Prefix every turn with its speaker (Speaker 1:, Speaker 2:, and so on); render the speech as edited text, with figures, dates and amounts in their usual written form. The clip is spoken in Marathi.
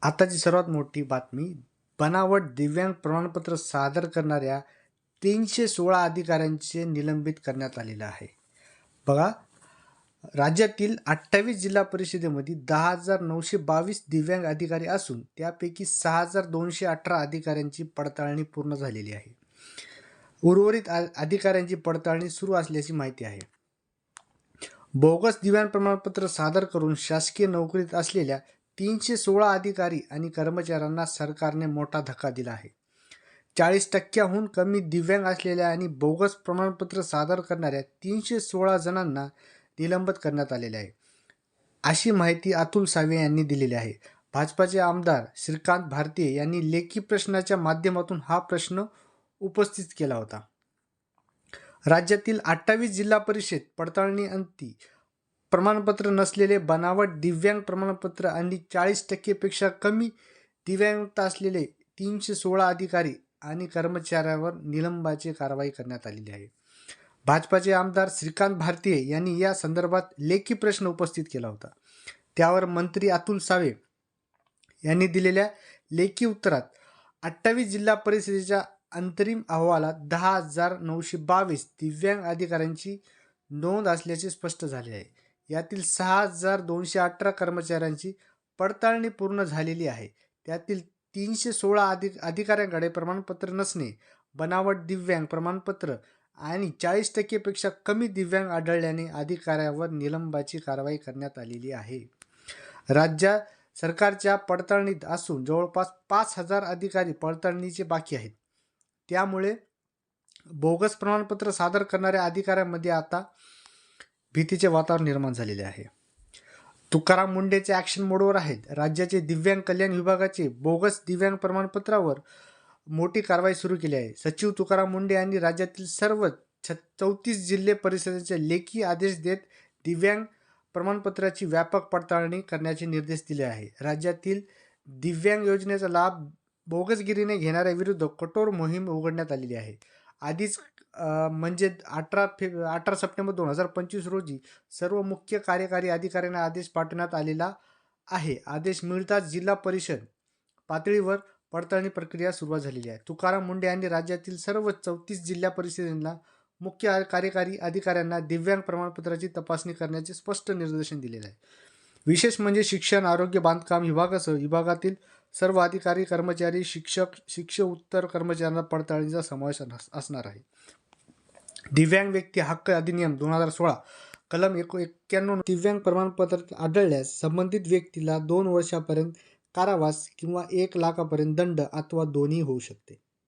Speaker 1: आताची सर्वात मोठी बातमी, बनावट दिव्यांग प्रमाणपत्र सादर करणाऱ्या 316 अधिकाऱ्यांचे निलंबित करण्यात आलेलं आहे. बघा, राज्यातील 28 जिल्हा परिषदेमध्ये 10,922 दिव्यांग अधिकारी असून त्यापैकी 6,218 अधिकाऱ्यांची पडताळणी पूर्ण झालेली आहे. उर्वरित अधिकाऱ्यांची पडताळणी सुरू असल्याची माहिती आहे. बोगस दिव्यांग प्रमाणपत्र सादर करून शासकीय नोकरीत असलेल्या 316 अधिकारी आणि कर्मचाऱ्यांना सरकारने मोठा धक्का दिला आहे. 40% कमी दिव्यांग असलेल्या आणि बोगस प्रमाणपत्र सादर करणाऱ्या 316 जणांना निलंबित करण्यात आलेले आहे, अशी माहिती अतुल सावे यांनी दिलेली आहे. भाजपाचे आमदार श्रीकांत भारतीय यांनी लेखी प्रश्नाच्या माध्यमातून हा प्रश्न उपस्थित केला होता. राज्यातील 28 जिल्हा परिषद पडताळणी अंती प्रमाणपत्र नसलेले बनावट दिव्यांग प्रमाणपत्र आणि 40% पेक्षा कमी दिव्यांगता असलेले 316 अधिकारी आणि कर्मचाऱ्यांवर निलंबनाची कारवाई करण्यात आलेली आहे. भाजपाचे आमदार श्रीकांत भारतीय यांनी या संदर्भात लेखी प्रश्न उपस्थित केला होता. त्यावर मंत्री अतुल सावे यांनी दिलेल्या लेखी उत्तरात 28 जिल्हा परिषदेच्या अंतरिम अहवालात 10,922 दिव्यांग अधिकाऱ्यांची नोंद असल्याचे स्पष्ट झाले आहे. यातील 6,218 कर्मचाऱ्यांची पडताळणी पूर्ण झालेली आहे. त्यातील 316 अधिकाऱ्यांकडे प्रमाणपत्र नसणे, बनावट दिव्यांग प्रमाणपत्र आणि 40% पेक्षा कमी दिव्यांग आढळल्याने अधिकाऱ्यावर निलंबनाची कारवाई करण्यात आलेली आहे. राज्य सरकारच्या पडताळणीत असून जवळपास 5,000 अधिकारी पडताळणीचे बाकी आहेत. त्यामुळे बोगस प्रमाणपत्र सादर करणाऱ्या अधिकाऱ्यांमध्ये आता भीतीचे वातावरण निर्माण झालेले आहे. तुकाराम मुंढेचे ॲक्शन मोडवर आहेत. राज्याचे दिव्यांग कल्याण विभागाचे बोगस दिव्यांग प्रमाणपत्रावर मोठी कारवाई सुरू केली आहे. सचिव तुकाराम मुंढे यांनी राज्यातील सर्व 34 जिल्हा परिषदेचे लेखी आदेश देत दिव्यांग प्रमाणपत्राची व्यापक पडताळणी करण्याचे निर्देश दिले आहे. राज्यातील दिव्यांग योजनेचा लाभ बोगसगिरीने घेणाऱ्याविरुद्ध कठोर मोहीम उघडण्यात आलेली आहे. आधीच म्हणजे 18 सप्टेंबर 2025 रोजी सर्व मुख्य कार्यकारी अधिकाऱ्यांना आदेश पाठवण्यात आलेला आहे. आदेश मिळताच जिल्हा परिषद पातळीवर पडताळणी प्रक्रिया सुरुवात झालेली आहे. तुकाराम मुंढे यांनी राज्यातील सर्व 34 जिल्हा परिषदेला मुख्य कार्यकारी अधिकाऱ्यांना दिव्यांग प्रमाणपत्राची तपासणी करण्याचे स्पष्ट निर्देशन दिलेले आहे. विशेष म्हणजे शिक्षण, आरोग्य, बांधकाम विभागासह विभागातील सर्व अधिकारी, कर्मचारी, शिक्षकोत्तर कर्मचाऱ्यांना पडताळणीचा समावेश असणार आहे. दिव्यांग व्यक्ती हक्क अधिनियम 2016 कलम 91 दिव्यांग प्रमाणपत्र आढळल्यास संबंधित व्यक्तीला 2 वर्षापर्यंत कारावास किंवा 1 लाखापर्यंत दंड अथवा दोन्ही होऊ शकते.